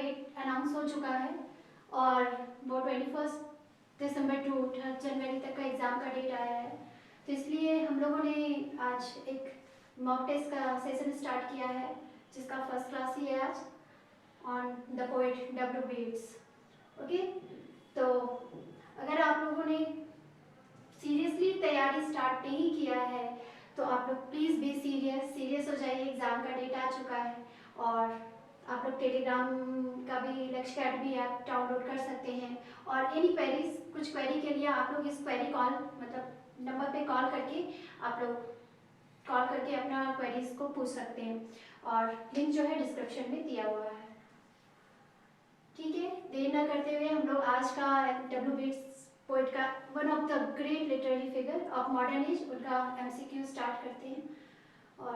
Date announce हो चुका है और वो 21 दिसंबर टू 3 जनवरी तक का एग्ज़ाम का डेट आया है। तो इसलिए हम लोगों ने आज एक मॉक टेस्ट का सेशन स्टार्ट किया है जिसका फर्स्ट क्लास ही है आज, on the poet W Yeats. Okay, तो अगर आप लोगों ने सीरियसली तैयारी स्टार्ट नहीं किया है तो आप लोग प्लीज़ बी सीरियस हो जाइए। एग्ज़ाम का डेट आ चुका है और आप लोग टेलीग्राम का भी लक्ष्य अकेडमी ऐप डाउनलोड कर सकते हैं और एनी क्वेरीज, कुछ क्वेरी के लिए आप लोग इस क्वेरी कॉल मतलब नंबर पे कॉल करके आप लोग कॉल करके अपना क्वेरीज को पूछ सकते हैं और लिंक जो है डिस्क्रिप्शन में दिया हुआ है। ठीक है, देर न करते हुए हम लोग आज का डब्ल्यू बेट्स पोएट का one of the great literary figure of modern age उनका एमसीक्यू स्टार्ट करते हैं। और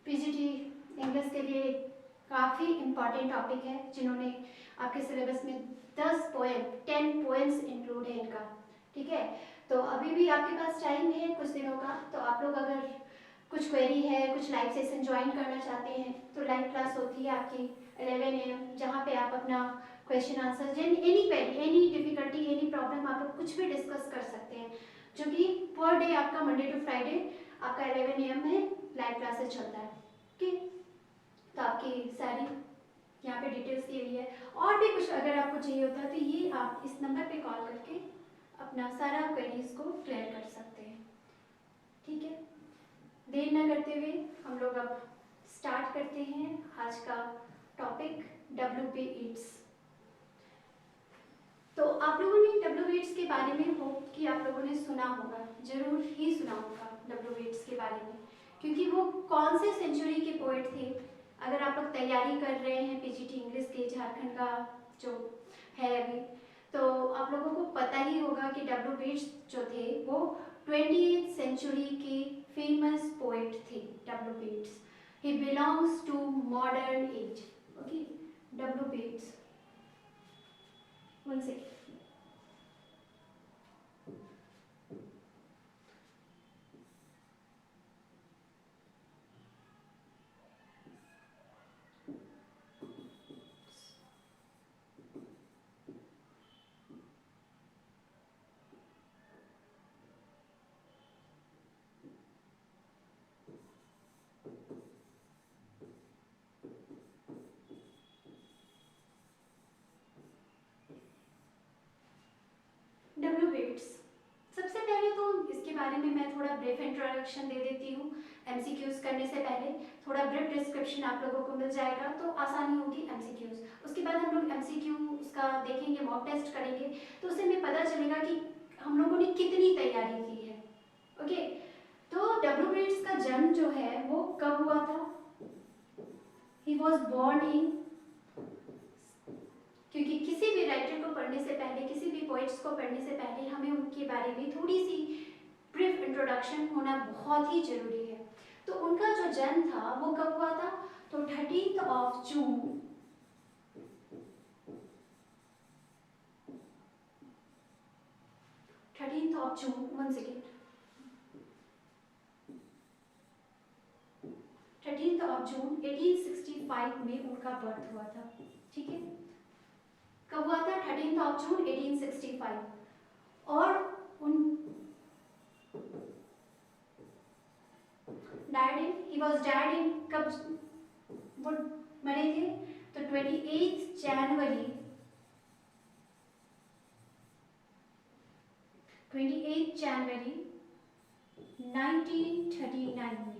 पीजीटी इंग्लिश के लिए काफ़ी इम्पॉर्टेंट टॉपिक है जिन्होंने आपके सिलेबस में 10 पोएम्स इंक्लूड है इनका। ठीक है, तो अभी भी आपके पास टाइम है कुछ दिनों का, तो आप लोग अगर कुछ क्वेरी है, कुछ लाइव सेशन ज्वाइन करना चाहते हैं तो लाइव क्लास होती है आपकी 11 AM, जहाँ पे आप अपना question answer any query, any difficulty, any problem आप लोग कुछ भी डिस्कस कर सकते हैं, जो कि पर डे आपका मंडे टू फ्राइडे आपका 11 AM में लाइव क्लासेस चलता है। ठीक, तो आपकी सारी यहाँ पे डिटेल्स दी हुई है। और भी कुछ अगर आपको चाहिए होता है तो ये आप इस नंबर पे कॉल करके अपना सारा क्वेरीज को क्लियर कर सकते हैं। ठीक है, देर न करते हुए हम लोग अब स्टार्ट करते हैं आज का टॉपिक डब्ल्यू बी ईट्स। तो आप लोगों ने डब्ल्यू बेट्स के बारे में होप कि आप लोगों ने सुना होगा, जरूर ही सुना होगा डब्ल्यू बेट्स के बारे में, क्योंकि वो कौन से सेंचुरी के पोएट थे। अगर आप लोग तैयारी कर रहे हैं पीजीटी इंग्लिश के झारखंड का जो है अभी, तो आप लोगों को पता ही होगा कि डब्ल्यू बेट्स जो थे वो 20th सेंचुरी के फेमस पोएट थे। W Yeats, he belongs to modern age. Okay, W Yeats, one second. W Yeats, सबसे पहले तो इसके बारे में मैं थोड़ा ब्रीफ इंट्रोडक्शन दे देती हूँ। एमसीक्यूज करने से पहले थोड़ा ब्रीफ डिस्क्रिप्शन आप लोगों को मिल जाएगा तो आसानी होगी एमसीक्यूज। उसके बाद हम लोग एमसीक्यू उसका देखेंगे, मॉक टेस्ट करेंगे, तो उससे हमें पता चलेगा कि हम लोगों ने कितनी तैयारी की है। ओके, तो डब्ल्यू बेट्स का जन्म जो है वो कब हुआ था? ही वॉज बॉर्न इन, क्योंकि किसी भी राइटर को पढ़ने से पहले, किसी भी पोइट्स को पढ़ने से पहले हमें उनके बारे में थोड़ी सी ब्रीफ इंट्रोडक्शन होना बहुत ही जरूरी है। तो उनका जो जन्म था वो कब हुआ था? तो 13 जून 1865 में उनका बर्थ हुआ था। ठीक है, कब हुआ था? 13 जून 1865। और उन he was died in, कब वो मरे थे? तो 28 जनवरी 1939 में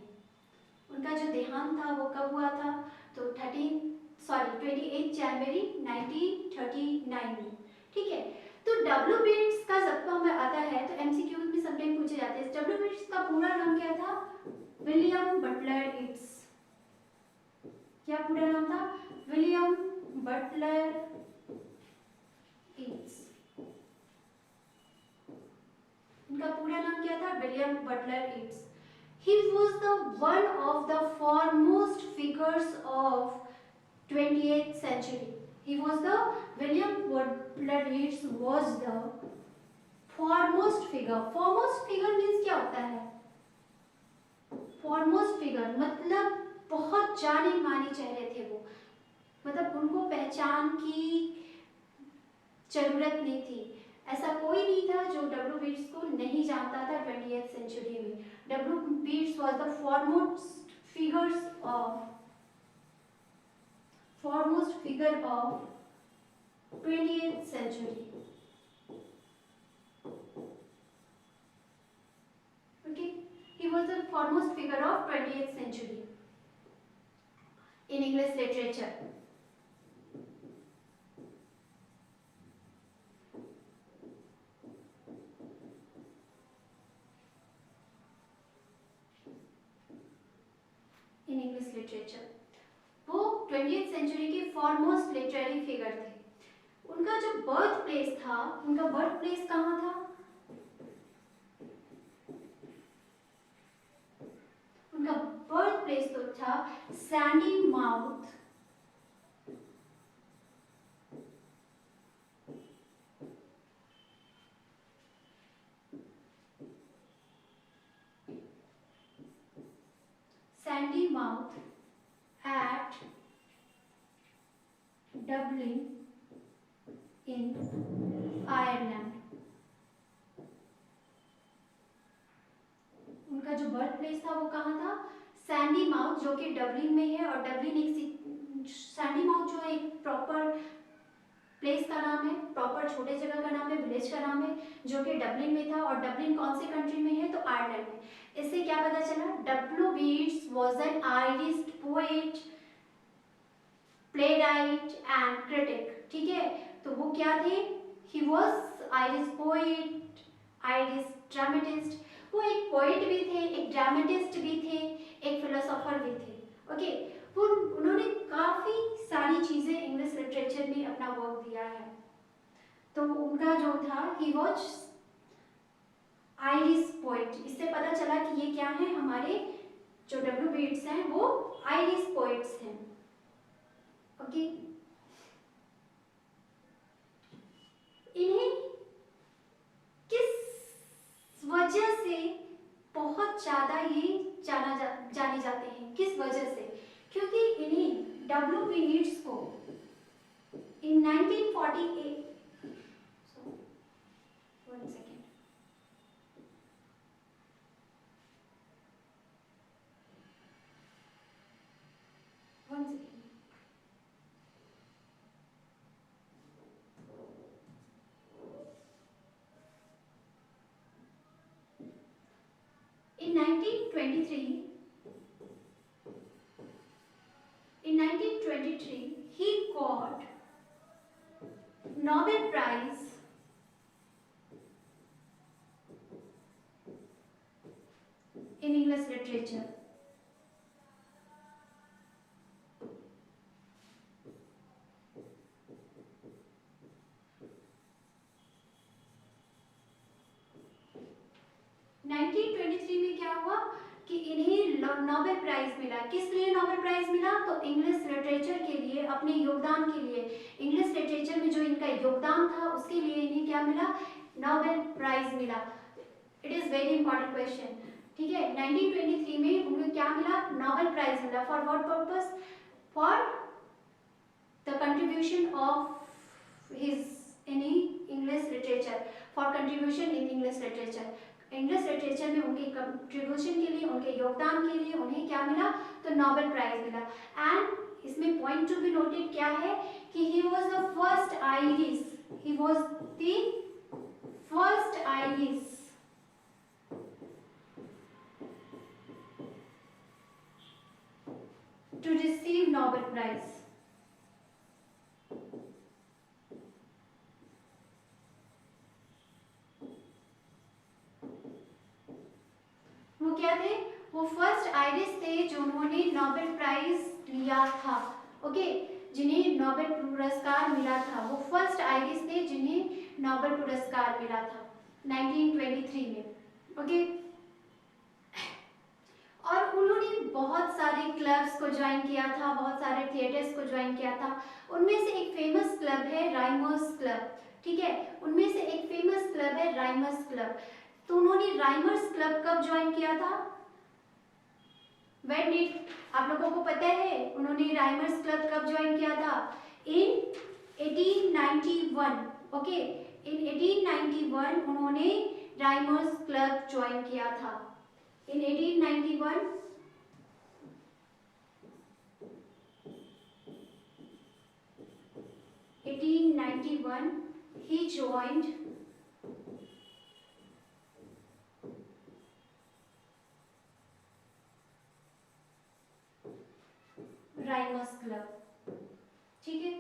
उनका जो देहांत था वो कब हुआ था? तो 28 जनवरी 1939 में। ठीक है, तो डब्ल्यू बेट्स का जब हमें आता है तो एमसीक्यूज में समटाइम पूछे जाते हैं, डब्ल्यू बेट्स का पूरा नाम क्या था? William Butler Yeats. क्या पूरा नाम था? William Butler Yeats. उनका पूरा नाम क्या था? William Butler Yeats. He was the one of the foremost figures of 20th century. He was the William Butler Yeats was the foremost figure. Foremost figure means क्या होता है? Foremost figure मतलब बहुत जाने माने चेहरे थे वो, मतलब उनको पहचान पहचान की जरूरत नहीं थी। ऐसा कोई नहीं था जो डब्ल्यू बीट्स को नहीं जानता था 20th सेंचुरी में। W Yeats was the foremost figure of 20th century. Okay, he was the foremost figure of 20th century in English literature. In English literature, वो 20th सेंचुरी के फॉरमोस्ट लिटरेरी फिगर थे। उनका जो birth place था, उनका birth place कहाँ था? उनका बर्थ प्लेस तो था Sandy mouth at Dublin in Ireland. उनका जो बर्थ प्लेस था वो कहाँ था? सैंडी माउथ, जो कि डबलिन में है। और डबलिन एक सैंडी माउथ जो एक प्रॉपर प्लेस का नाम है, प्रॉपर छोटे जगह का नाम है, विलेज का नाम है, जो कि डबलिन में था। और डबलिन कौन से कंट्री में है? तो आयरलैंड में। इससे क्या पता चला? W Yeats was an Irish poet, playwright and critic. ठीक है, तो वो क्या थे? He was Irish poet, Irish dramatist. वो एक पोएट भी थे, एक ड्रामेटिस्ट भी थे, एक फिलोसोफर भी थे। ओके, वो उन्होंने काफी सारी चीजें इंग्लिश लिटरेचर में अपना वर्क दिया है। तो उनका जो था, ही वाज आयरिश पोएट। इससे पता चला कि ये क्या है, हमारे जो डब्ल्यू बीट्स हैं वो आयरिश पोएट्स हैं। ओके, इन्हें किस वजह से बहुत ज्यादा ये जाने जाते हैं? किस वजह से? क्योंकि इन्हें डब्ल्यू बीट्स को इन 1948 1 second In 1923, he got Nobel Prize in English literature. में क्या हुआ कि इन्हें नोबेल प्राइज मिला। किस लिए नोबेल प्राइज मिला? तो इंग्लिश लिटरेचर के लिए, अपने योगदान के लिए, इंग्लिश लिटरेचर में जो इनका योगदान था उसके लिए इन्हें क्या मिला? नोबेल प्राइज मिला। It is very important question. ठीक है, 1923 में उन्हें क्या मिला? नोबेल प्राइज मिला। For what purpose? For the contribution of his in English literature, for contribution in English literature. English literature में उनके कंट्रीब्यूशन के लिए, उनके योगदान के लिए उन्हें क्या मिला? तो नोबेल प्राइज मिला। एंड इसमें पॉइंट टू बी नोटेड क्या है कि he was the first Irish, he was the first Irish to receive Nobel Prize. वो क्या थे? वो फर्स्ट आयरिश थे जो उन्होंने नोबेल प्राइज लिया था। ओके, जिन्हें नोबेल पुरस्कार मिला था, वो फर्स्ट आयरिश थे जिन्हें नोबेल पुरस्कार मिला था 1923 में। ओके, और उन्होंने बहुत सारे क्लब्स को ज्वाइन किया था, बहुत सारे थिएटर्स को ज्वाइन किया था। उनमें से एक फेमस क्लब है राइमर्स क्लब। ठीक है, उनमें से एक फेमस क्लब है राइमर्स क्लब। तो उन्होंने राइमर्स क्लब कब ज्वाइन किया था? वेन डिड, आप लोगों को पता है उन्होंने राइमर्स क्लब कब ज्वाइन किया था? इन 1891, ओके, इन 1891 उन्होंने राइमर्स क्लब ज्वाइन किया था। इन 1891 he joined राइमर्स क्लब, ठीक है,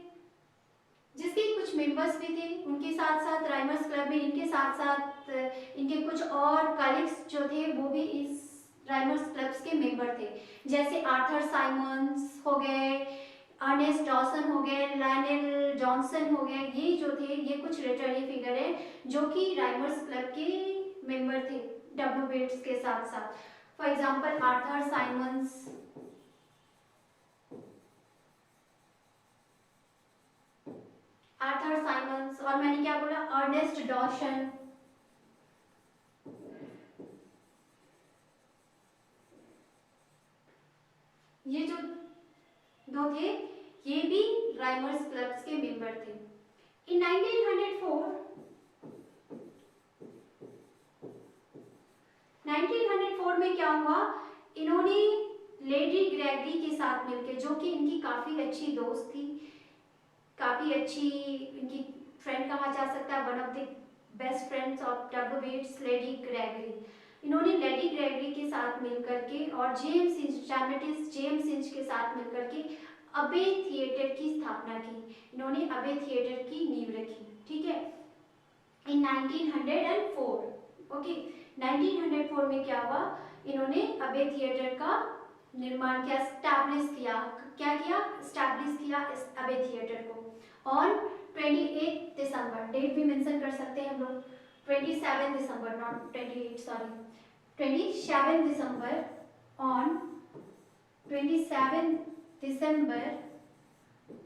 जिसके कुछ मेंबर्स भी थे, उनके साथ साथ राइमर्स क्लब में इनके साथ साथ इनके कुछ और कलीग्स जो थे वो भी इस राइमर्स क्लब्स के मेंबर थे, जैसे आर्थर साइमंड्स हो गए, अर्नेस्ट डॉसन हो गए, लायनेल जॉनसन हो गए। ये जो थे ये कुछ लिटरेरी फिगर है जो कि राइमर्स क्लब के मेंबर थे डब्ल्यू बेट्स के साथ साथ। फॉर एग्जांपल आर्थर साइमंड्स, और मैंने क्या बोला, अर्नेस्ट डॉसन, ये जो दो थे ये भी राइमर्स क्लब्स के मेंबर थे। इन 1904 में क्या हुआ, इन्होंने लेडी ग्रेगरी के साथ मिलकर, जो कि इनकी काफी अच्छी दोस्त थी, काफी अच्छी इनकी फ्रेंड कहा जा सकता है, one of the best friends of W Yeats, Lady Gregory. इन्होंने लेडी ग्रेगरी के साथ मिलकर के और James Inch, dramatist James Inch के साथ मिलकर के अबे थिएटर की स्थापना की। इन्होंने अबे थिएटर की नींव रखी, ठीक है, इन 1904, ओके। 1904 में क्या हुआ, इन्होंने अबे थिएटर का निर्माण किया, स्टैब्लिश किया, क्या किया, स्टैब्लिश किया इस अबे थिएटर को। ऑन 28 दिसंबर, डेट भी मेंशन कर सकते हैं हम लोग, 27 December, not 28, sorry, 27 December, on 27 December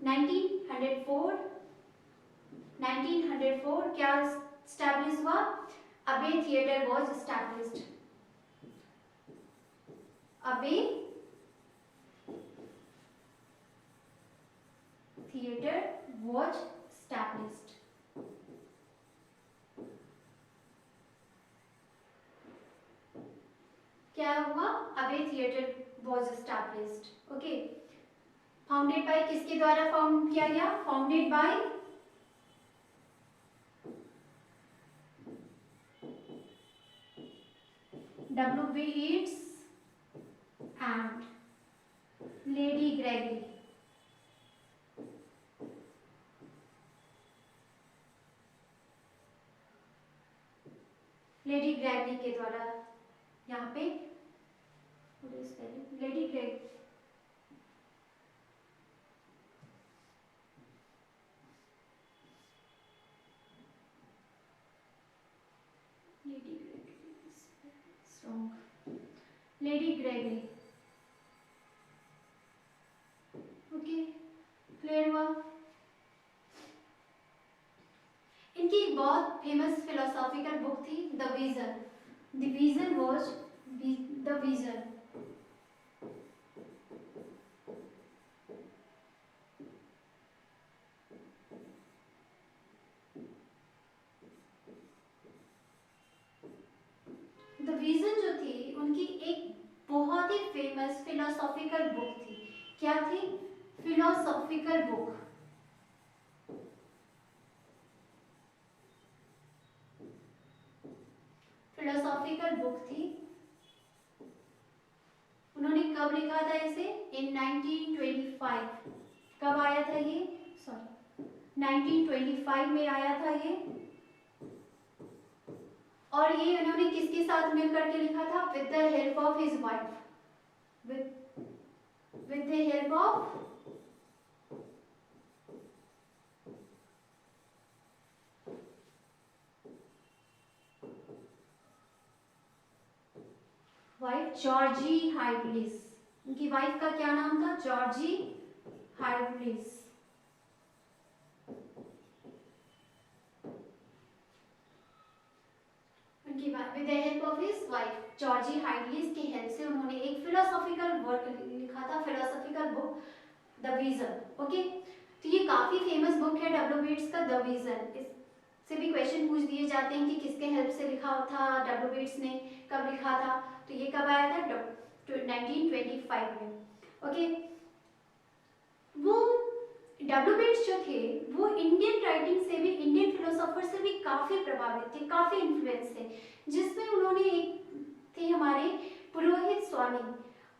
1904 क्या स्टैब्लिश हुआ, Abbey theatre was established, Abbey theatre was established. क्या हुआ, Abbey theatre was established, okay. Founded by किसके द्वारा फाउंड किया गया, founded by W Yeats and Lady Gregory. Lady Gregory के द्वारा, यहाँ पे Lady Gregory, Lady Gregory, okay, clear हुआ। इनकी एक बहुत फेमस फिलोसॉफिकल बुक थी the vision, the vision was the vision. The vision जो थी उनकी एक बहुत ही फेमस फिलोसॉफिकल बुक थी, क्या थी, फिलोसॉफिकल बुक, फिलोसॉफिकल बुक थी। उन्होंने कब लिखा था इसे, इन 1925, कब आया था ये, सॉरी 1925 में आया था ये, और ये उन्होंने किसके साथ मिलकर के लिखा था, with the help of his wife, with the help of wife Georgie Hyde Lees. उनकी वाइफ का क्या नाम था, जॉर्जी हाइडलिस। उनकी with the help of his wife Georgie Hyde Lees की हेल्प से उन्होंने एक फिलोसॉफिकल वर्क लिखा था, philosophical book the vision, okay. तो ये काफी डब्ल्यू बीट्स का द विजन, इससे भी क्वेश्चन पूछ दिए जाते हैं कि किसके हेल्प से लिखा था डब्ल्यू बीट्स ने, कब लिखा था, तो ये कब आया था 1925 में। ओके, वो डब्ल्यू बीट्स जो थे वो इंडियन राइटिंग से भी, इंडियन फिलोसोफर से भी काफी प्रभावित थे, काफी इन्फ्लुएंस थे, जिसमें उन्होंने एक थे हमारे पुरोहित स्वामी,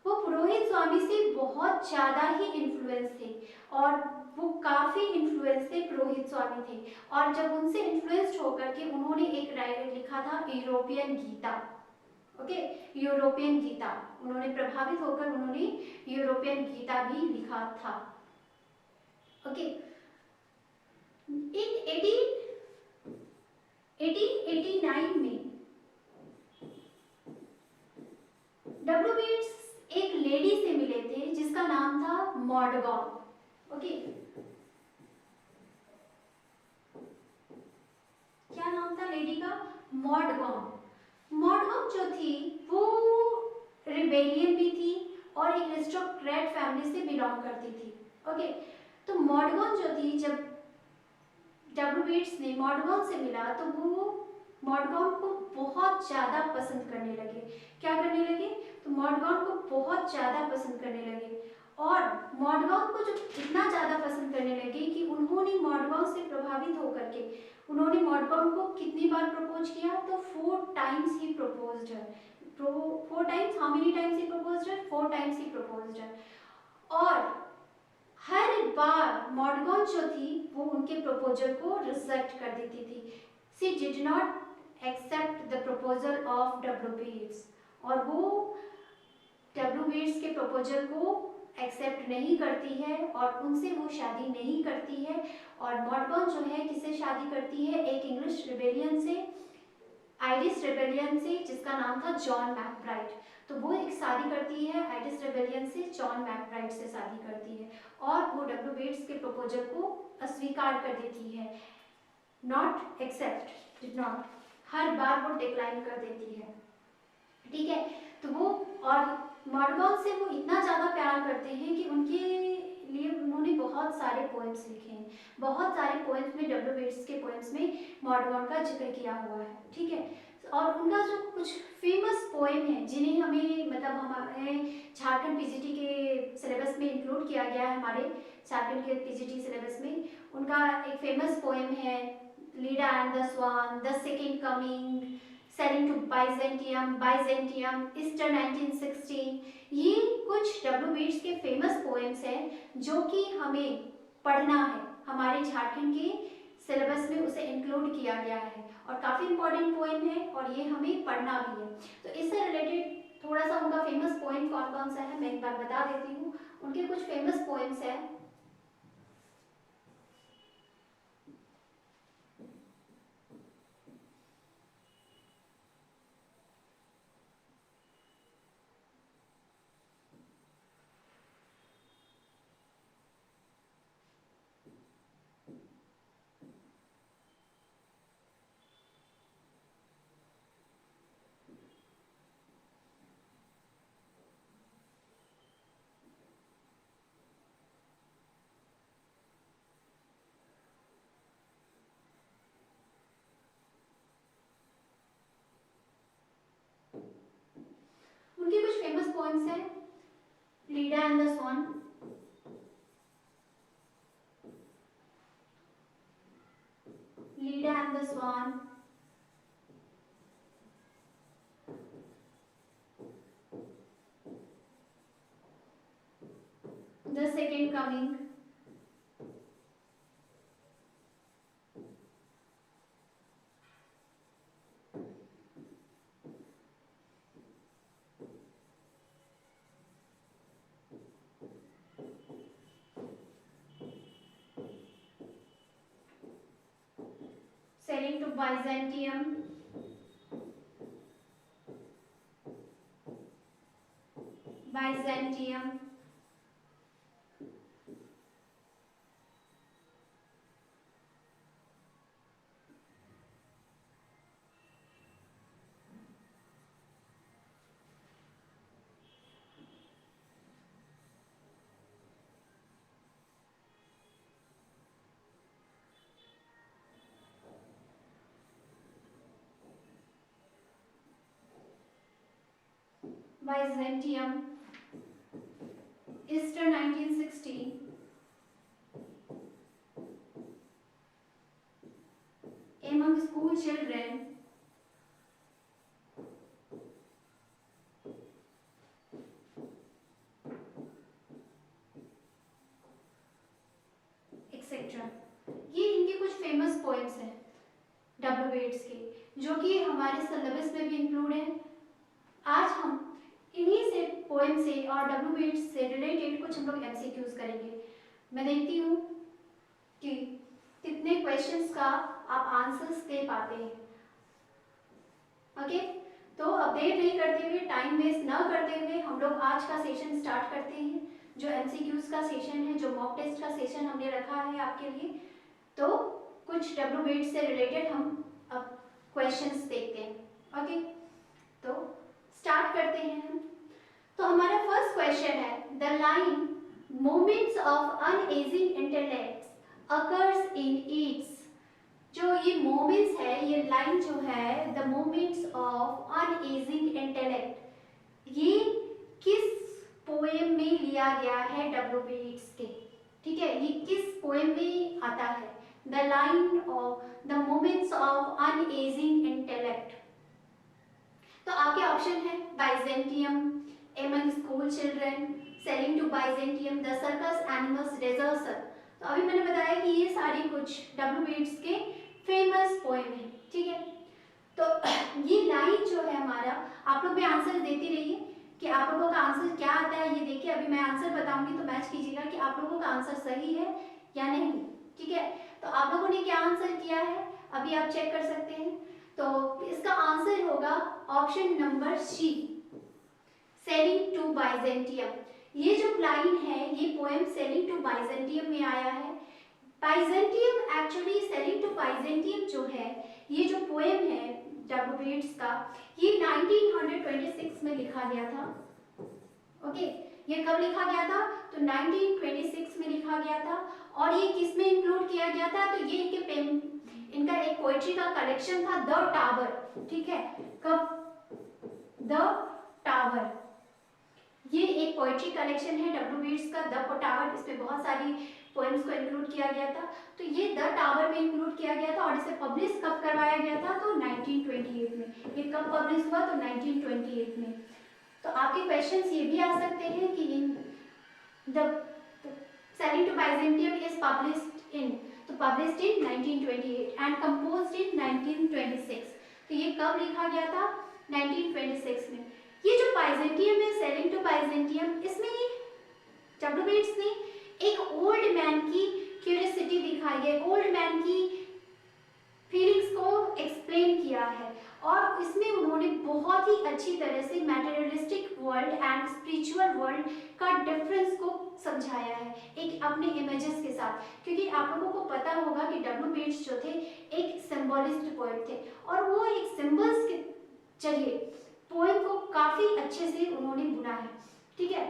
वो पुरोहित स्वामी से बहुत ज्यादा ही इन्फ्लुएंस थे और वो काफी इन्फ्लुएंस थे, पुरोहित स्वामी थे। और जब उनसे इन्फ्लुएंस्ड होकर के उन्होंने एक राइटर लिखा था European Gita. Okay, European Gita, उन्होंने प्रभावित होकर उन्होंने यूरोपियन गीता भी लिखा था। ओके, इन 1889 में डब्ल्यू बीट्स एक लेडी से मिले थे जिसका नाम था मॉडगॉन। ओके, क्या नाम था लेडी का? मॉडगॉन। मॉडगॉन जो थी वो रिबेलियन भी थी और एक एरिस्टोक्रेट फैमिली से बिलोंग करती थी। ओके, तो मॉडगॉन जो थी, जब डब्ल्यू बीट्स ने मॉडगॉन से मिला तो वो मॉडगॉन को बहुत ज़्यादा पसंद करने लगे। क्या करने लगे? तो मॉडगॉन को बहुत ज़्यादा पसंद करने लगे और मॉडगॉन को जो इतना ज़्यादा पसंद करने लगे कि उन्होंने मॉडगॉन से प्रभावित होकर के उन्होंने मॉडगॉन को कितनी बार प्रपोज किया? तो 4 times he proposed her. 4 times, how many times he proposed her? 4 times he proposed her. और हर बार मॉडगॉन जो थी वो उनके प्रपोजल को रिजेक्ट कर देती थी। She did not accept the proposal of W Yeats, और वो डब्ल्यू बीट्स के प्रपोजल को एक्सेप्ट नहीं करती है और उनसे वो शादी नहीं करती है। और मॉडगॉन जो है किससे शादी करती है? एक इंग्लिश रिबेलियन से, आयरिश रिबेलियन से, जिसका नाम था जॉन मैकब्राइट। तो वो एक शादी करती है आयरिश रिबेलियन से, जॉन मैकब्राइट से शादी करती है और वो डब्ल्यू बीट्स के प्रपोजल को अस्वीकार कर देती है। नॉट एक्सेप्ट, डिड नॉट, हर बार वो डिक्लाइन कर देती है। ठीक है, तो वो और मॉडगॉन से वो इतना ज़्यादा प्यार करते हैं कि उनके लिए उन्होंने बहुत सारे पोएम्स लिखे हैं। बहुत सारे पोएम्स में, डब्ल्यू बीट्स के पोएम्स में मॉडगॉन का जिक्र किया हुआ है। ठीक है, और उनका जो कुछ फेमस पोएम है जिन्हें हमें मतलब हमारे झारखंड पीजीटी के सिलेबस में इंक्लूड किया गया है, हमारे झारखंड के पीजीटी सिलेबस में, उनका एक फेमस पोएम है Leda and the swan, the second coming, sailing to Byzantium, Byzantium, Easter 1916। ये कुछ डब्ल्यू बीट्स के फेमस पोएम्स हैं जो कि हमें पढ़ना है, हमारे झारखंड के सिलेबस में उसे इंक्लूड किया गया है और काफ़ी इंपॉर्टेंट पोएम है और ये हमें पढ़ना भी है। तो इससे रिलेटेड थोड़ा सा उनका फेमस पोएम कौन कौन सा है मैं एक बार बता देती हूँ। उनके कुछ फेमस पोएम्स हैं। उनके कुछ फेमस पोएम्स हैं Leda and the swan, Leda and the swan, the second coming, sailing to Byzantium, Byzantium, Byzantium, Easter 1960, among school children, etcetera. ये इनके कुछ फेमस पोएम्स हैं डब्ल्यू बेट्स के, जो कि हमारे सिलेबस में भी इंक्लूड है। आज हम इन्हीं से पोएम से और डब्ल्यू बेट्स से रिलेटेड कुछ हम लोग एमसीक्यूज करेंगे। मैं देखती हूँ कि कितने क्वेश्चंस का आप आंसर्स दे पाते हैं। ओके, तो अपडेट नहीं करते हुए, टाइम वेस्ट ना करते हुए हम लोग आज का सेशन स्टार्ट करते हैं, जो एमसीक्यूज का सेशन है, जो मॉक टेस्ट का सेशन हमने रखा है आपके लिए। तो कुछ डब्ल्यू बेट्स से रिलेटेड हम अब क्वेश्चंस देखते हैं। ओके, तो स्टार्ट करते हैं हम। तो हमारा फर्स्ट क्वेश्चन है, the line moments of unageing intellects occurs in its. जो ये मोमेंट्स है, ये लाइन जो है, the moments of unageing intellect, ये किस पोएम में लिया गया है डब्ल्यू बेट्स के? ठीक है, ये किस पोएम में आता है? The line of the moments of unageing intellect. तो आपके ऑप्शन है Byzantium, among school children, sailing to Byzantium, the circus animals, deserter. तो अभी मैंने बताया कि ये सारी कुछ डब्ल्यू बेट्स के फेमस पोएम है। ठीक है, तो ये लाइन जो है हमारा, आप लोग भी आंसर देती रहिए कि आप लोगों का आंसर क्या आता है। ये देखिए, अभी मैं आंसर बताऊंगी तो मैच कीजिएगा कि आप लोगों का आंसर सही है या नहीं। ठीक है, तो आप लोगों ने क्या आंसर किया है अभी आप चेक कर सकते हैं। तो इसका आंसर होगा option number C, sailing to Byzantium. ये जो लाइन है, ये पोएम सेलिंग टू बाइजेंटियम में आया है। Byzantium actually, sailing to Byzantium जो है, ये जो पोएम है डब्ल्यू बेट्स का, ये 1926 में लिखा गया था। ओके, ये कब लिखा गया था? तो 1926 में लिखा गया था। और ये किस में इंक्लूड किया गया था? तो ये इनका एक पोएट्री का कलेक्शन था, द टावर। ठीक है, कब? द टावर, ये एक पोएट्री कलेक्शन है डब्ल्यू बेट्स का, द टावर। इसमें बहुत सारी पोएम्स को इंक्लूड किया गया था। तो ये द टावर में इंक्लूड किया गया था। और इसे पब्लिश कब करवाया गया था? तो 1928 में। ये कब पब्लिश हुआ? तो 1928 में। तो आपके क्वेश्चंस ये भी आ सकते हैं कि the sailing to Byzantium is published in, तो published in 1928 and composed in 1926। तो ये कब लिखा गया था? 1926 में। ये जो बाइजेंटियम है, सेलिंग टू बाइजेंटियम, इसमें डब्ल्यू बेट्स ने एक ओल्ड मैन की क्यूरियोसिटी दिखाई है, ओल्ड मैन की फीलिंग्स को एक्सप्लेन किया है। और इसमें उन्होंने बहुत ही अच्छी तरह से materialistic world and spiritual world का डिफरेंस को समझाया है, एक अपने इमेजेस के साथ। क्योंकि आप लोगों को पता होगा कि डब्ल्यू बेट्स जो थे एक सिंबलिस्ट पोएट थे, और वो एक सिंबल्स के जरिए पोएम को काफी अच्छे से उन्होंने बुना है। ठीक है,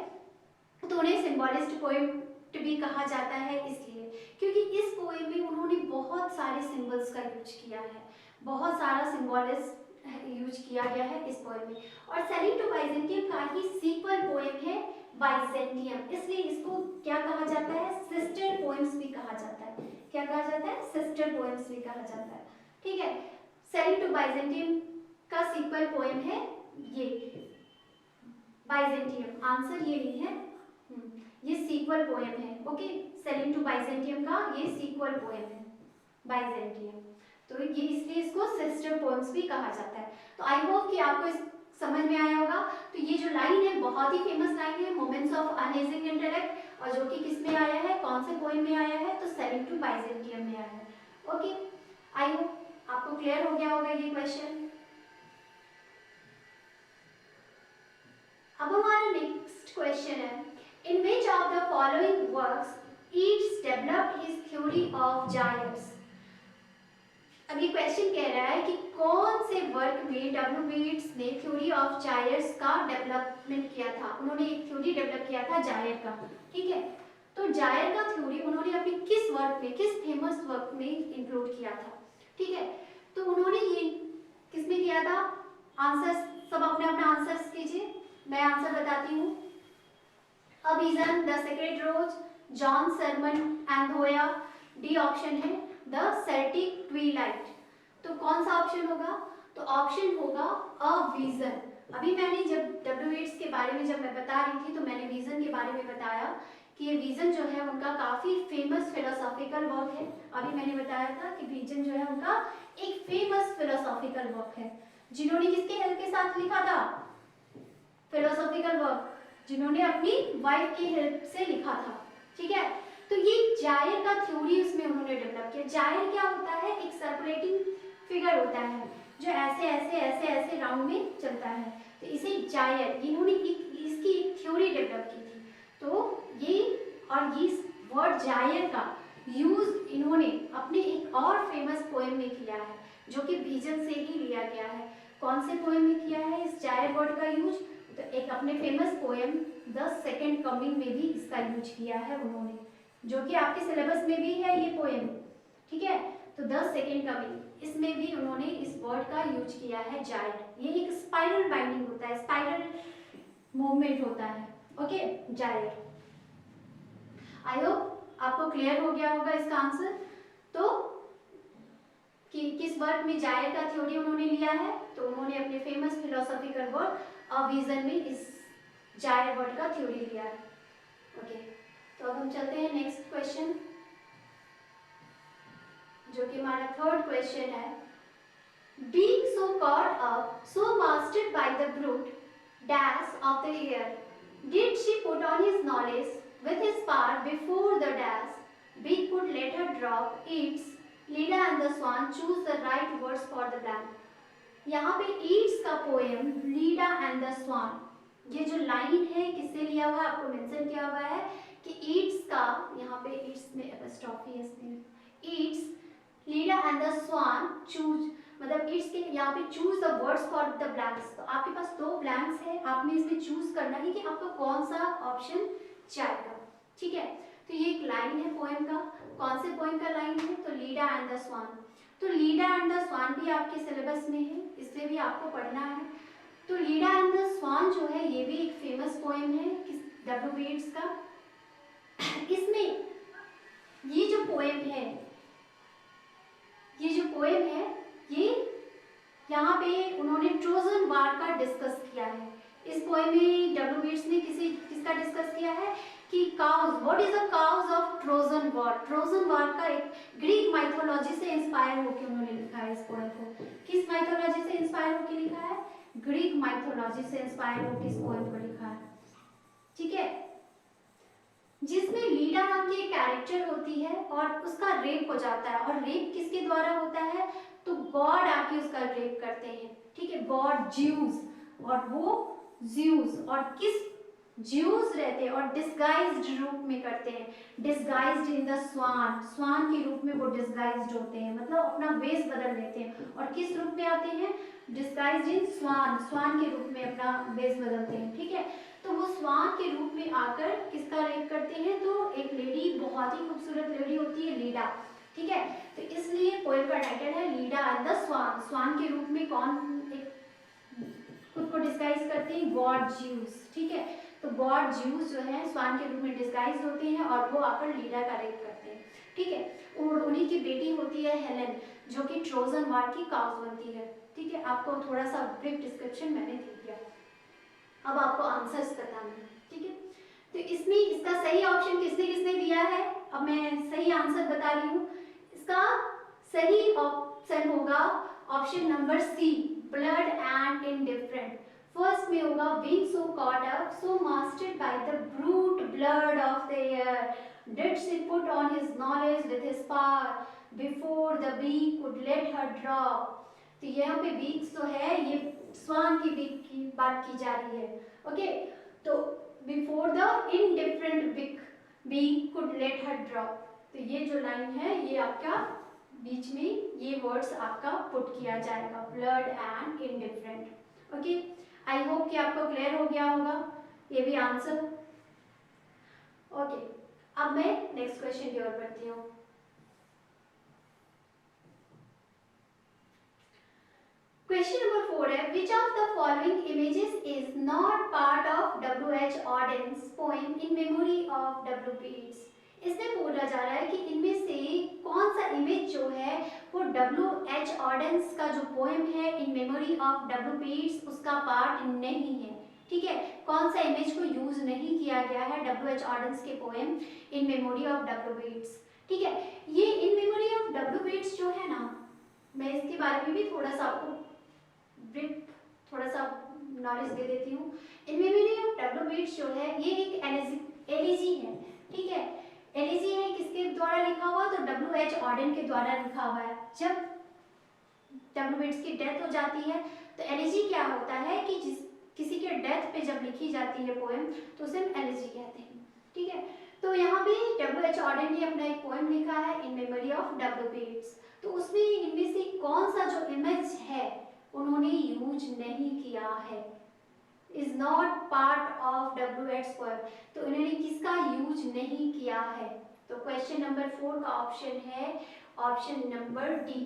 तो उन्हें सिंबलिस्ट पोएट भी कहा जाता है, इसलिए क्योंकि इस पोएम में उन्होंने बहुत सारे सिंबल्स का यूज किया है, बहुत सारा सिंबलिस्ट यूज किया गया है इस पोएम में। और सेलिंग टू बाइजेंटियम का ही सीक्वल पोएम है बाइजेंटियम, इसलिए इसको क्या कहा जाता है? सिस्टर पोएम्स भी कहा जाता है। क्या कहा जाता है? सिस्टर पोएम्स भी कहा जाता है। ठीक है, सेलिंग टू बाइजेंटियम का सीक्वल पोएम है ये बाइजेंटियम। आंसर ये नहीं है, ये सीक्वल पोएम है। ओके, सेलिंग टू बाइजेंटियम का ये सीक्वल पोएम है बाइजेंटियम। तो ये इसलिए इसको सिस्टर पोएम्स भी कहा जाता है। तो आई होप कि आपको इस समझ में आया होगा। तो ये जो लाइन है बहुत ही फेमस लाइन है, मोमेंट्स ऑफ अनएजिंग इंटेलेक्ट, और जो कि किस में आया है, कौन से पोएम में आया है? तो सेलिंग टू बाइजेंटियम में आया है। ओके, आई होप आपको क्लियर हो गया होगा ये क्वेश्चन। अब हमारा नेक्स्ट क्वेश्चन है, in which of the following works Yeats developed his theory of gyres। अब ये क्वेश्चन कह रहा है कि कौन से वर्क में डब्ल्यू बेट्स ने थ्योरी ऑफ जायर्स का डेवलपमेंट किया था। उन्होंने एक थ्योरी डेवलप किया था जायर का। ठीक है, तो जायर का थ्योरी उन्होंने अपने किस वर्क में, किस फेमस वर्क में इंक्लूड किया था। ठीक है, तो उन्होंने ये किस में किया था? आंसर्स सब अपने अपना आंसर्स कीजिए। मैं आंसर बताती हूँ। A vision, the sacred rose, John Sherman and Dhoya. D option है द सेल्टिक ट्विलाइट। तो कौन सा ऑप्शन होगा? तो ऑप्शन होगा अ विजन। अभी मैंने जब डब्ल्यू एट्स के बारे में जब मैं बता रही थी तो मैंने विजन के बारे में बताया कि ये विजन जो है उनका काफी फेमस फिलोसॉफिकल वर्क है। अभी मैंने बताया था कि विजन जो है उनका एक फेमस फिलोसॉफिकल वर्क है, जिन्होंने किसके हेल्प के साथ लिखा था फिलोसॉफिकल वर्क? जिन्होंने अपनी वाइफ की हेल्प से लिखा था। ठीक है, तो ये जायर का थ्योरी उसमें उन्होंने डेवलप किया। जायर क्या होता है? एक सर्कुलेटिंग फिगर होता है जो ऐसे ऐसे ऐसे ऐसे राउंड में चलता है, तो इसे जायर, इन्होंने इसकी एक थ्योरी डेवलप की थी। तो ये और इस वर्ड जायर का यूज इन्होंने अपने एक और फेमस पोएम में किया है, जो कि विजन से ही लिया गया है। कौन से पोएम में किया है इस जायर वर्ड का यूज? तो एक अपने famous poem the second coming में भी इसका यूज किया है उन्होंने, जो कि आपके सिलेबस में भी है ये पोएम। ठीक है, तो द सेकेंड कमिंग, इसमें भी उन्होंने इस वर्ड का यूज किया है जायर। ये एक स्पाइरल बाइंडिंग होता है, स्पाइरल मूवमेंट होता है। Okay, gyre. आई होप आपको क्लियर हो गया होगा इसका आंसर। तो कि किस वर्क में जायर का थ्योरी उन्होंने लिया है? तो उन्होंने अपने famous philosophical work a vision में इस जायर वर्ड का थ्योरी लिया है। ओके, तो अब हम चलते हैं नेक्स्ट क्वेश्चन, जो कि हमारा थर्ड क्वेश्चन है। Being so caught up, so mastered by the brute dash of the air, did she put on his knowledge with his power before the dash? Big could let her drop its Leda and the Swan choose the right words for the blank. यहाँ पे Yeats का poem Leda and the स्वान, ये जो line है किससे लिया हुआ है? आपको मेंशन किया हुआ है कि ईट्स का, यहाँ पे ईट्स में एपोस्ट्रोफी है इसमें, Yeats Leda and the swan choose, मतलब ईट्स के यहाँ पे choose the words for the blanks. तो आपके पास दो ब्लैंक्स है, आपने इसमें चूज करना है कि आपको कौन सा ऑप्शन जाएगा। ठीक है, तो ये एक लाइन है पोएम का। कौन से पोएम का लाइन है? तो लीडा एंड द स्वान। तो लीडा एंड द स्वान भी आपके सिलेबस में है, इससे भी आपको पढ़ना है। तो लीडा एंड द स्वान जो है ये भी एक फेमस पोएम है डब्ल्यू येट्स का। इसमें ये जो पोएम है, ये यहाँ पे उन्होंने ट्रोजन वार का डिस्कस किया है। इस पोएम में डब्ल्यू येट्स ने किसका डिस्कस किया है कि cause, what is the cause of Trojan war. Trojan war का एक ग्रीक माइथोलॉजी से इंस्पायर होकर उन्होंने लिखा है इस पोएम को। किस माइथोलॉजी से इंस्पायर होकर लिखा है? ग्रीक माइथोलॉजी से इंस्पायर होकर इस पोएम को लिखा है। ठीक है, जिसमें लीडा नाम की एक कैरेक्टर होती है और उसका रेप हो जाता है, और रेप किसके द्वारा होता है? तो गॉड आके उसका रेप करते हैं। ठीक है, गॉड ज्यूस, और वो ज्यूस और किस ज्यूस रहते हैं और डिस्गाइज्ड रूप में करते हैं, डिस्गाइज्ड इन द स्वान, स्वान के रूप में वो डिस्गाइज्ड होते हैं, मतलब अपना वेश बदल लेते हैं। और किस रूप में आते हैं? डिस्गाइज्ड इन स्वान, स्वान के रूप में अपना वेश बदलते हैं। ठीक है, तो वो स्वान के रूप में आकर किसका रेप करते हैं? तो एक लेडी, बहुत ही खूबसूरत लेडी होती है लीडा। ठीक है, तो इसलिए पोएम का टाइटल है लीडा एंड द स्वान। स्वान के रूप में कौन खुद को डिस्गाइज करते हैं? God juice. ठीक है, तो गॉड ज्यूस जो है स्वान के रूप में डिस्गाइज होते हैं और वो आकर लीडा का रेप करते हैं। ठीक है, और उन्हीं की बेटी होती है हेलेन, जो कि ट्रोजन वार की काउज बनती है। ठीक है, आपको थोड़ा सा ब्रीफ डिस्क्रिप्शन मैंने दे दिया, अब आपको आंसर्स बताना है। ठीक है, तो इसमें इसका सही ऑप्शन किसने किसने दिया है? अब मैं सही आंसर बता रही हूँ। इसका सही ऑप्शन होगा option number C, blood and indifferent. First में होगा being so caught up, so mastered by the brute blood of the air, did she put on his knowledge with his power before the bee could let her drop। तो यहाँ पे beaks तो है, ये स्वान की beak की बात की जा रही है। ओके, तो before the indifferent beak could let her drop, तो ये जो लाइन है ये आपका बीच में ये वर्ड्स आपका पुट किया जाएगा, blood and indifferent. Okay, I hope कि आपको क्लियर हो गया होगा ये भी आंसर। ओके, अब मैं नेक्स्ट क्वेश्चन की ओर बढ़ती हूँ। क्वेश्चन नंबर 4 है which of the following images is not part of W.H. Auden's poem in memory of W. Beats। इसमें बोला जा रहा है कि इनमें से कौन सा इमेज जो है वो W.H. Auden's का जो पोएम है in memory of W. Beats उसका पार्ट नहीं है। ठीक है, कौन सा इमेज को यूज नहीं किया गया है W.H. Auden's के poem in memory of W. Beats। ठीक है, ये in memory of W. Beats जो है ना, मैं इसके बारे में भी थोड़ा सा आपको थोड़ा सा नॉलेज दे देती हूँ। In memory of W. Beats जो है ये एक एलिजी है। ठीक है, एलिजी है किसके द्वारा लिखा हुआ, तो W.H. Auden के द्वारा लिखा हुआ है। जब W. Beats की डेथ हो जाती है तो एलिजी क्या होता है कि किसी के डेथ पे जब लिखी जाती है पोएम तो उसे हम एलिजी कहते हैं। ठीक है, तो यहाँ पे W.H. Auden ने अपना एक पोएम लिखा है in memory of W. Beats। तो उसमें इनमें से कौन सा जो इमेज है उन्होंने यूज नहीं किया है, is not part of W.H. Poem, तो इन्होंने किसका यूज नहीं किया है। तो क्वेश्चन नंबर 4 का ऑप्शन है ऑप्शन नंबर डी।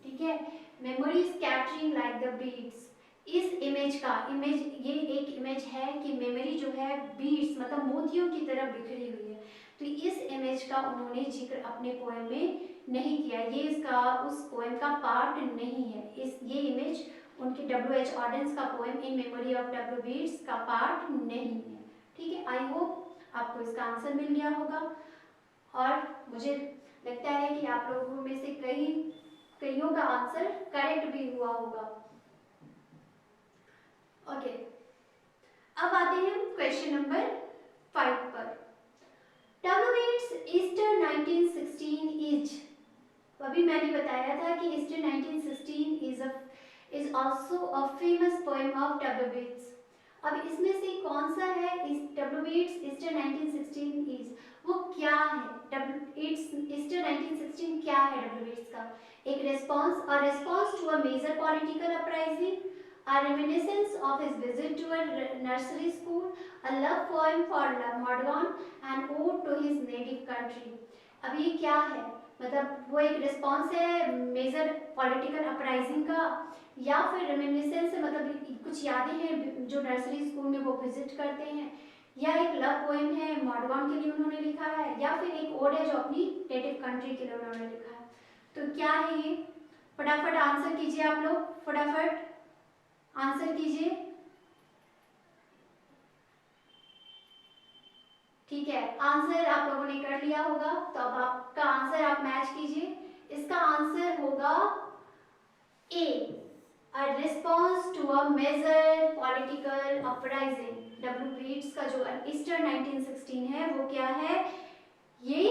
ठीक है, memory scattering like the beats. इस इमेज का ये एक इमेज है कि मेमोरी जो है बीट्स मतलब मोतियों की तरह बिखरी हुई है। तो इस इमेज का उन्होंने जिक्र अपने पोएम में नहीं किया, ये इसका उस पोएम का पार्ट नहीं है। ये इमेज उनके W.H. Auden's का poem in memory of W. Beats का पार्ट नहीं है। ठीक है, आई होप आपको इसका आंसर मिल गया होगा और मुझे लगता है कि आप लोगों में से कईयों का आंसर करेक्ट भी हुआ होगा। ओके, अब आते हैं क्वेश्चन नंबर 5 पर। W. Beats ईस्टर 1916 इज, अभी मैंने बताया था कि Easter 1916 is also a famous poem of W. Beats। अब इसमें से कौन सा है W. Beats ईस्टर 1916 इज, वो क्या है ईस्टर 1916 क्या है W. Beats का? एक response to a major political uprising, a reminiscence of his visit to a nursery school, a love poem for Mordaunt, and ode to his native country। अब ये क्या है, मतलब वो एक रिस्पॉन्स है मेजर पॉलिटिकल अपराइजिंग का, या फिर रेमिनिसेंस है मतलब कुछ यादें हैं जो नर्सरी स्कूल में वो विजिट करते हैं, या एक लव पोएम है मॉडगॉन के लिए उन्होंने लिखा है, या फिर एक ओड है जो अपनी नेटिव कंट्री के लिए उन्होंने लिखा है। तो क्या है ये, फटाफट आंसर कीजिए आप लोग, फटाफट आंसर कीजिए। ठीक है, आंसर आप लोगों ने कर लिया होगा, तो अब आपका आंसर आप मैच कीजिए। इसका आंसर होगा A, a response to a major political uprising. W. Beats का जो ईस्टर 1916 है वो क्या है, ये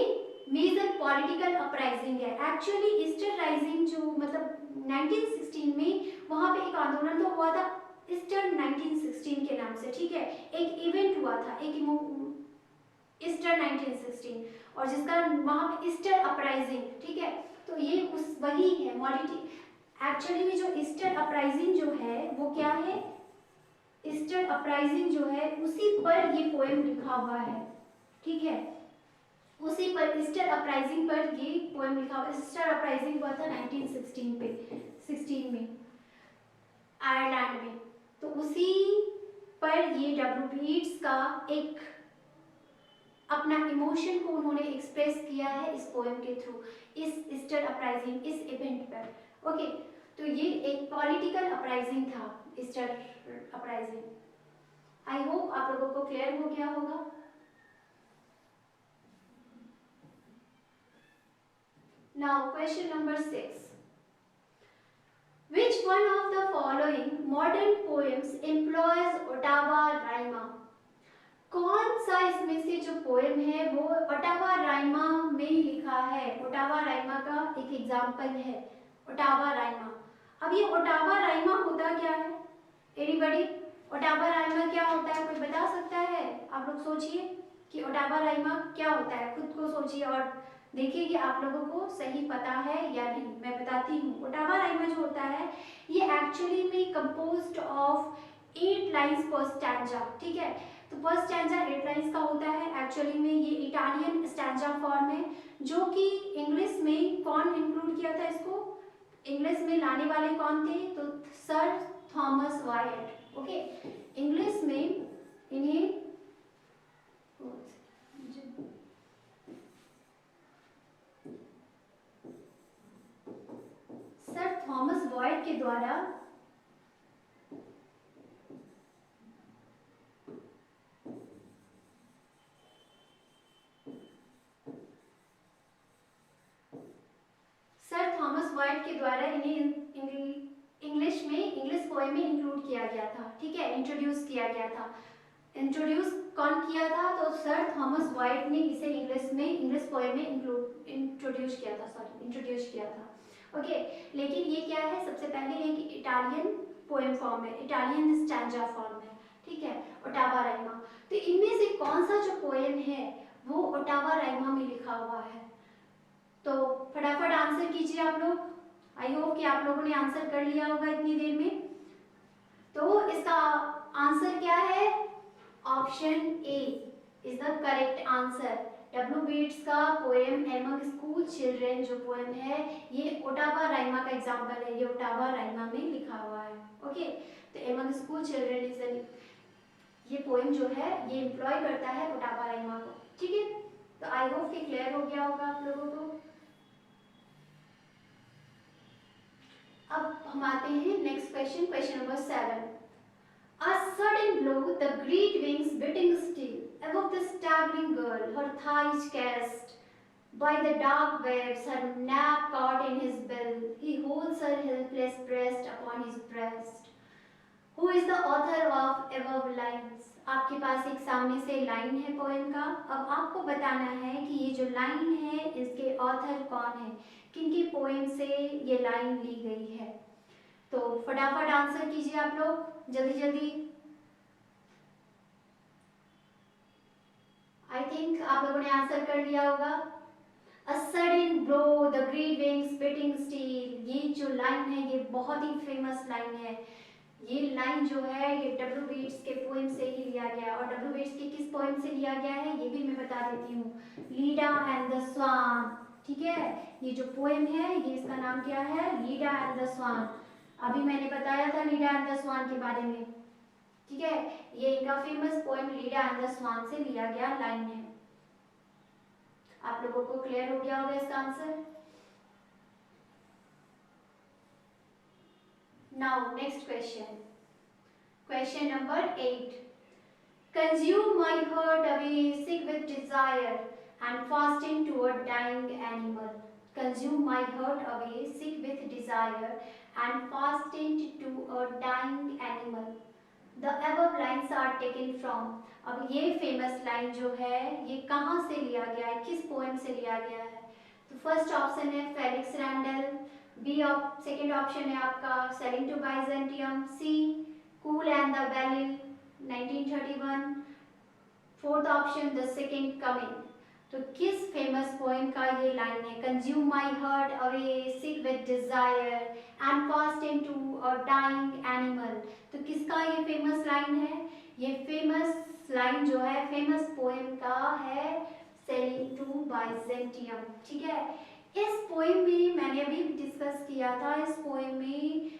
मेजर पॉलिटिकल अपराइजिंग है। एक्चुअली ईस्टर राइजिंग जो मतलब 1916 में वहां पे एक आंदोलन तो हुआ था ईस्टर 1916 के नाम से। ठीक है, एक इवेंट हुआ था ईस्टर 1916 और जिसका वहां पे ईस्टर अपराइजिंग। ठीक है, तो ये उस वही है मॉलिटी। एक्चुअली में जो ईस्टर अपराइजिंग जो है वो क्या है, ईस्टर अपराइजिंग जो है उसी पर ये पोएम लिखा हुआ है। ठीक है, उसी पर ईस्टर अपराइजिंग पर ये पोएम लिखा हुआ। ईस्टर अपराइजिंग हुआ था 1916 में आयरलैंड में, तो उसी पर ये W. Beats का एक अपना इमोशन को उन्होंने एक्सप्रेस किया है इस पोएम के थ्रू, इस ईस्टर अपराइजिंग, इस इवेंट पर। ओके, तो ये एक पॉलिटिकल अपराइजिंग था, ईस्टर अपराइजिंग। आई होप आप लोगों को क्लियर हो गया होगा। Now question number 6. Which one of the following modern poems employs Ottawa rhyma? कौन सा इसमें से जो पोएम है वो ओटावा राइमा में लिखा है? ओटावा राइमा का एक एग्जाम्पल है ओटावा राइमा। अब ये ओटावा राइमा होता क्या है? एनीबॉडी, ओटावा राइमा क्या होता है, कोई बता सकता है? आप लोग सोचिए कि ओटावा राइमा क्या होता है, खुद को सोचिए और देखिए कि आप लोगों को सही पता है या नहीं। मैं बताती हूँ, ओटावा राइमा जो होता है ये एक्चुअली में कंपोज्ड ऑफ 8 लाइन्स पर स्टैंजा। ठीक है, तो फर्स्ट स्टैंजा 8 लाइन्स का होता है। एक्चुअली में ये इटालियन स्टैंजा फॉर्म है जो कि इंग्लिश में कौन इंक्लूड किया था इसको, इंग्लिश में लाने वाले कौन थे? तो sir Thomas white. Okay, English में इन्हें सर थॉमस वाइट के द्वारा इन्हें इंग्लिश पोएम में इंक्लूड किया गया था। ठीक है, इंट्रोड्यूस किया गया था। इंट्रोड्यूस कौन किया था? तो सर थॉमस वाइट ने इसे इंग्लिश पोएम में इंट्रोड्यूस किया था। ओके, लेकिन ये क्या है? सबसे पहले एक इटालियन पोएम फॉर्म है, इटालियन स्टैंजा फॉर्म है। ठीक है, ओटावा राइमा। तो इनमें से कौन सा जो पोएम है वो ओटावा राइमा में लिखा हुआ है? तो फटाफट आंसर कीजिए आप लोग। आई होप कि आप लोगों ने आंसर कर लिया होगा इतनी देर में। तो इसका आंसर क्या है? Option A is the correct answer. W beats का पोएम एमंग स्कूल चिल्ड्रेन जो पोएम है ये ओटावा राइमा का एग्जांपल है, ये ओटावा राइमा में लिखा हुआ है। ओके, तो एमंग स्कूल चिल्ड्रेन इज ये पोएम जो है ये एम्प्लॉय करता है ओटावा राइमा को। ठीक है, तो आई होप कि क्लियर हो गया होगा आप लोगों को। अब हम आते हैं next question, question number 7। A sudden blow, the great wings beating still above the staggering girl, her thighs cast by the dark waves, her nap caught in his bill. He holds her helpless breast upon his breast. Who is the author of above lines? आपके पास एक सामने से line है poem का। अब आपको बताना है कि ये जो लाइन है इसके ऑथर कौन है, किनकी पोएम से ये लाइन ली गई है। तो फटाफट आंसर कीजिए आप लोग, जल्दी जल्दी। आई थिंक आप लोगों ने आंसर कर लिया होगा। A sudden blow, the great wings beating steel, ये जो लाइन है ये बहुत ही फेमस लाइन है। ये लाइन जो है ये डब्ल्यू बीट्स के पोएम से ही लिया गया, और डब्ल्यू बीट्स के किस पोएम से लिया गया है ये भी मैं बता देती हूँ, लीडा एंड द स्वान। ठीक है, ये जो पोएम है ये इसका नाम क्या है? लीडा एंड द स्वान। अभी मैंने बताया था लीडा एंड द स्वान के बारे में। ठीक है, ये इनका famous poem Leda and the swan से लिया गया लाइन है। आप लोगों को क्लियर हो गया होगा इसका answer. Now next question, question number 8. Consume my heart away, sick with desire, and fasting to a dying animal. Consume my heart away, sick with desire, and fasting to a dying animal. The above lines are taken from. अब ये famous line जो है ये कहाँ से लिया गया है, किस पोएम से लिया गया है? तो फर्स्ट ऑप्शन है Felix Randal, B second option है आपका sailing to Byzantium, C Coole and the Ballylee 1931, fourth option the second coming. तो किस फेमस पोएम का ये लाइन है? Consume my heart away, sick with desire, and fast into a dying animal. तो किसका ये फेमस लाइन है? ये फेमस लाइन जो है फेमस पोएम का है सेलिंग टू बाइजेंटियम। ठीक है, इस पोएम में मैंने अभी डिस्कस किया था, इस पोएम में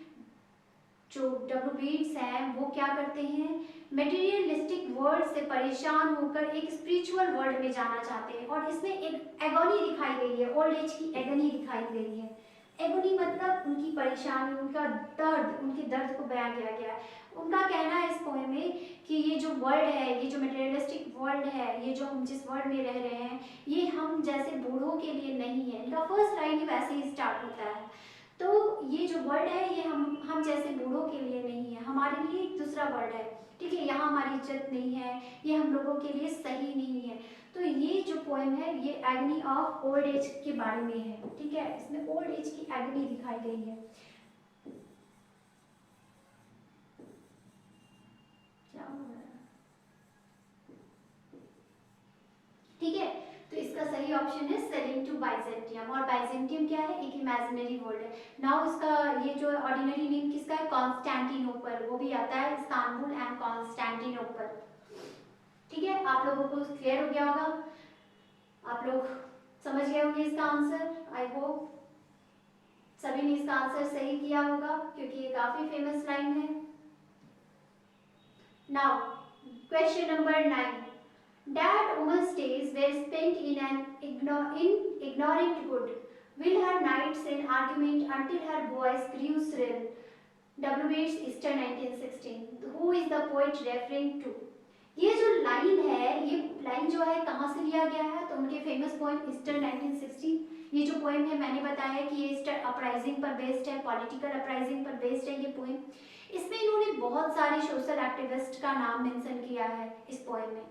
जो डब्ल्यू बीट्स हैं वो क्या करते हैं, मटेरियलिस्टिक वर्ल्ड से परेशान होकर एक स्पिरिचुअल वर्ल्ड में जाना चाहते हैं, और इसमें एक एगोनी दिखाई गई है, ओल्ड एज की एगोनी दिखाई गई है। एगोनी मतलब उनकी परेशानी, उनका दर्द, उनके दर्द को बयां किया गया है। उनका कहना है इस पोएम में कि ये जो वर्ल्ड है, ये जो मटेरियलिस्टिक वर्ल्ड है, ये जो हम जिस वर्ल्ड में रह रहे हैं ये हम जैसे बूढ़ों के लिए नहीं है। इनका फर्स्ट लाइन ही वैसे ही स्टार्ट होता है। तो ये जो वर्ल्ड है ये हम जैसे बूढ़ों के लिए नहीं है, हमारे लिए एक दूसरा वर्ल्ड है। ठीक है, यहाँ हमारी इज्जत नहीं है, ये हम लोगों के लिए सही नहीं है। तो ये जो पोएम है ये एग्नी ऑफ ओल्ड एज के बारे में है। ठीक है, इसमें ओल्ड एज की एग्नी दिखाई गई है। क्या हो रहा है? ठीक है, तो इसका सही ऑप्शन है सेलिंग टू बाइजेंटियम, और बाइजेंटियम क्या है? एक इमेजिनरी वर्ल्ड है। नाउ इसका ये जो ऑर्डिनरी नेम किसका है? कॉन्स्टेंटिनोपल, वो भी आता है इस्तांबुल एंड कॉन्स्टेंटिनोपल। ठीक है, आप लोगों को क्लियर हो गया होगा, आप लोग समझ गए होंगे इसका आंसर, आई होप। सभी ने इसका आंसर सही किया होगा क्योंकि ये काफी फेमस लाइन है। Now question number 9, that woman's days were spent in ignorant good, will her nights in argument until her voice grew shrill. W. Yeats, Easter 1916. Who is the poet referring to? ये जो line है, ये line जो है कहाँ से लिया गया है? तो उनके फेमस पोएम ईस्टर 1916। ये जो पोएम है मैंने बताया कि ये ईस्टर अपराइजिंग पर बेस्ड है, पॉलिटिकल अपराइजिंग पर बेस्ड है ये पोएम। इसमें इन्होंने बहुत सारे सोशल एक्टिविस्ट का नाम मेंशन किया है इस पोएम में।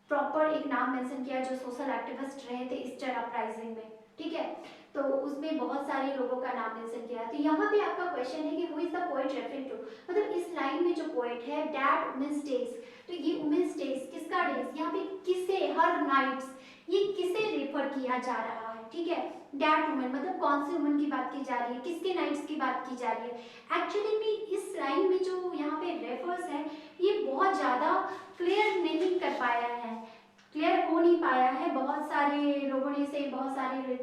प्रॉपर एक नाम मेंशन किया जो सोशल एक्टिविस्ट रहे थे ईस्टर अपराइजिंग में, ठीक है। तो उसमें बहुत सारे लोगों का नाम मेंशन किया है। तो यहाँ पे आपका क्वेश्चन है कि who is the poet referring to, मतलब इस लाइन में जो पोएट है दैट वुमेन्स डेज, तो ये वुमेन्स डेज किसका डेज, यहाँ पे किसे, हर नाइट्स, ये किसे रेफर किया जा रहा है, ठीक है। दैट वुमेन मतलब कौन से वुमेन की बात की जा रही है, किसके नाइट्स की बात की जा रही है। एक्चुअली में इस लाइन में जो यहाँ पे रेफर्स है ये बहुत ज़्यादा क्लियर नहीं कर पाया है, क्लियर हो नहीं पाया है। बहुत सारे लोगों ने इसे, बहुत सारे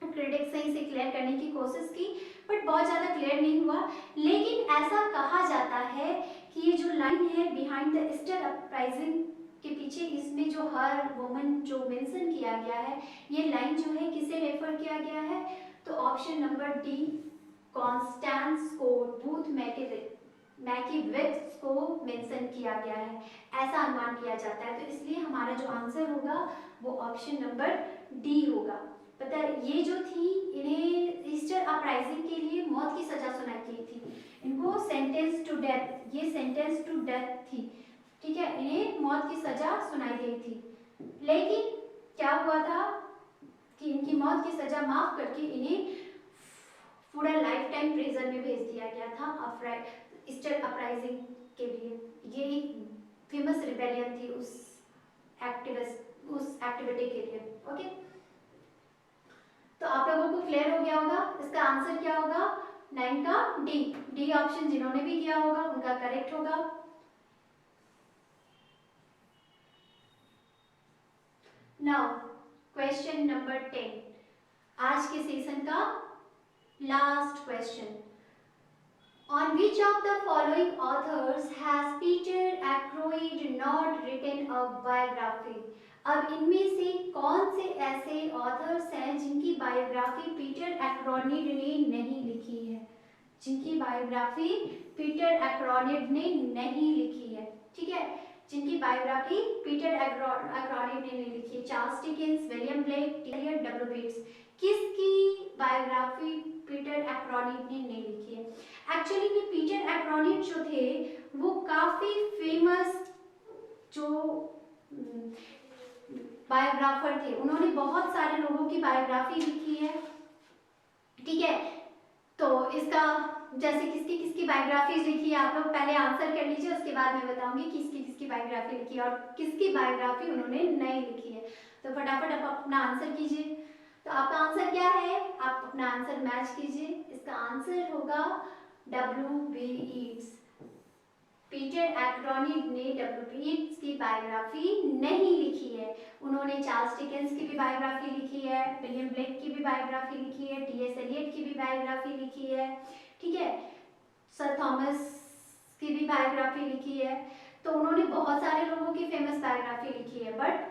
क्रिटिक्स ने इसे क्लियर करने की कोशिश की बट बहुत ज़्यादा क्लियर नहीं हुआ। लेकिन ऐसा कहा जाता है कि ये जो लाइन है बिहाइंड द ईस्टर अपराइजिंग के पीछे, इसमें जो हर वुमन जो मेंशन किया गया है, ये लाइन जो है किसे रेफर किया गया है, तो ऑप्शन नंबर डी, कॉन्स्टेंस को, बूथ मैकीविट्स को मेंशन किया गया है, ऐसा अनुमान किया जाता है। तो इसलिए हमारा जो आंसर होगा वो ऑप्शन नंबर डी होगा। पता है ये जो थी, इन्हें ईस्टर अपराइजिंग के लिए मौत की सजा सुनाई गई थी, इनको सेंटेंस टू डेथ, ये सेंटेंस टू डेथ थी, ठीक है, इन्हें मौत की सजा सुनाई गई थी। लेकिन क्या हुआ था कि इनकी मौत की सजा माफ करके इन्हें पूरा लाइफ टाइम प्रिजन में भेज दिया गया था ईस्टर अपराइजिंग के लिए। ये एक फेमस रिबेलियन थी उस एक्टिविटी के लिए। ओके, तो आप लोगों को क्लियर हो गया होगा, इसका आंसर क्या होगा 9 का डी ऑप्शन जिन्होंने भी किया होगा उनका करेक्ट होगा। नाउ क्वेश्चन नंबर 10, आज के सेशन का last question. On which of the following authors has Peter Ackroyd not written a biography? अब इनमें से कौन से ऐसे ऑथर्स हैं जिनकी बायोग्राफी पीटर एक्रोनिड ने नहीं लिखी है, जिनकी बायोग्राफी पीटर एक्रोनिड ने नहीं लिखी है, ठीक है, जिनकी बायोग्राफी पीटर एक्रोनिड ने नहीं लिखी है। Charles Dickens, William Blake, T S. W. Yeats, किसकी बायोग्राफी पीटर एक्रोनिड ने नहीं लिखी है। एक्चुअली में पीटर एक्रोनिड जो थे वो काफी फेमस जो बायोग्राफर थे, उन्होंने बहुत सारे लोगों की बायोग्राफी लिखी है, ठीक है। तो इसका जैसे किसकी किसकी बायोग्राफी लिखी है आप लोग पहले आंसर कर लीजिए, उसके बाद मैं बताऊंगी किसकी किसकी बायोग्राफी लिखी है और किसकी बायोग्राफी उन्होंने नहीं लिखी है। तो फटाफट आप अपना आंसर कीजिए। तो आपका आंसर क्या है, आप अपना आंसर मैच कीजिए। इसका आंसर होगा W.B. Yeats। पीटर एक्रोनिड ने W.B. Yeats की बायोग्राफी नहीं लिखी है। उन्होंने चार्ल्स डिकेंस की भी बायोग्राफी लिखी है, विलियम ब्लेक की भी बायोग्राफी लिखी है, टी.एस. एलियट की भी बायोग्राफी लिखी है, ठीक है, सर थॉमस की भी बायोग्राफी लिखी है। तो उन्होंने बहुत सारे लोगों की फेमस बायोग्राफी लिखी है बट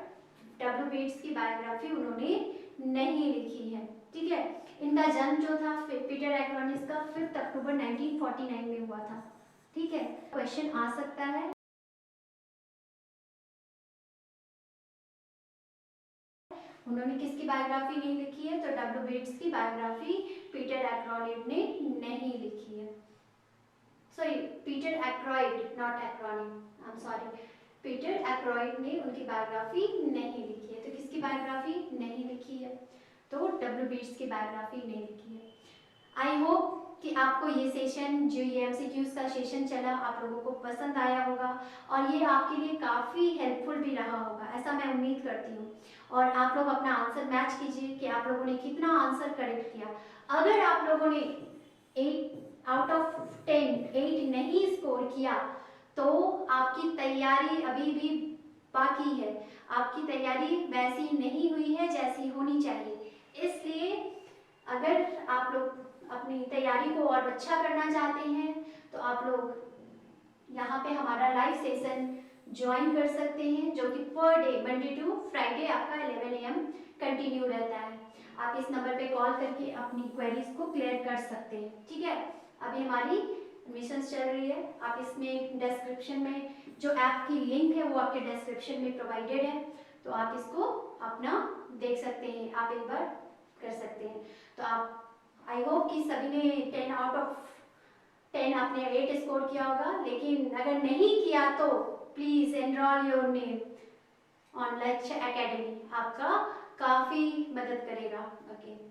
W.B. Yeats की बायोग्राफी उन्होंने नहीं लिखी है, ठीक है। इनका जन्म जो था पीटर एक्रोनिड का 5 अक्टूबर 1949 में हुआ था, ठीक है। क्वेश्चन आ सकता है, उन्होंने किसकी बायोग्राफी नहीं लिखी है, तो W.B. Yeats की बायोग्राफी पीटर एक्रोनिड ने नहीं लिखी है। Sorry, Peter Ackroyd, not Acronid, I am sorry, Peter Ackroyd ने उनकी बायोग्राफी नहीं लिखी है। तो किसकी बायोग्राफी नहीं लिखी है, तो W.B. Yeats की बायोग्राफी नहीं लिखी है। आई होप कि आपको ये सेशन जो ये MCQs का सेशन चला आप लोगों को पसंद आया होगा और ये आपके लिए काफ़ी हेल्पफुल भी रहा होगा, ऐसा मैं उम्मीद करती हूँ। और आप लोग अपना आंसर मैच कीजिए कि आप लोगों ने कितना आंसर करेक्ट किया। अगर आप लोगों ने 8 आउट ऑफ 10 8 नहीं स्कोर किया तो आपकी तैयारी अभी भी बाकी है, आपकी तैयारी वैसी नहीं हुई है जैसी होनी चाहिए। इसलिए आप लोग अपनी तैयारी को और अच्छा करना चाहते हैं तो आप लोग यहाँ पे हमारा लाइव सेशन ज्वाइन कर सकते हैं, जो कि per day Monday to Friday आपका 11 AM कंटिन्यू रहता है। आप इस नंबर पे कॉल करके अपनी क्वेरीज को क्लियर कर सकते हैं, ठीक है। अभी हमारी एडमिशंस चल रही है, आप इसमें डिस्क्रिप्शन में जो ऐप की लिंक है वो आपके डिस्क्रिप्शन में प्रोवाइडेड है, तो आप इसको अपना देख सकते हैं, आप एक बार कर सकते हैं। तो आप आई होप कि सभी ने 10 आउट ऑफ 10 आपने 8 स्कोर किया होगा, लेकिन अगर नहीं किया तो please enrol your name on लक्ष्य एकेडमी, आपका काफी मदद करेगा। ओके।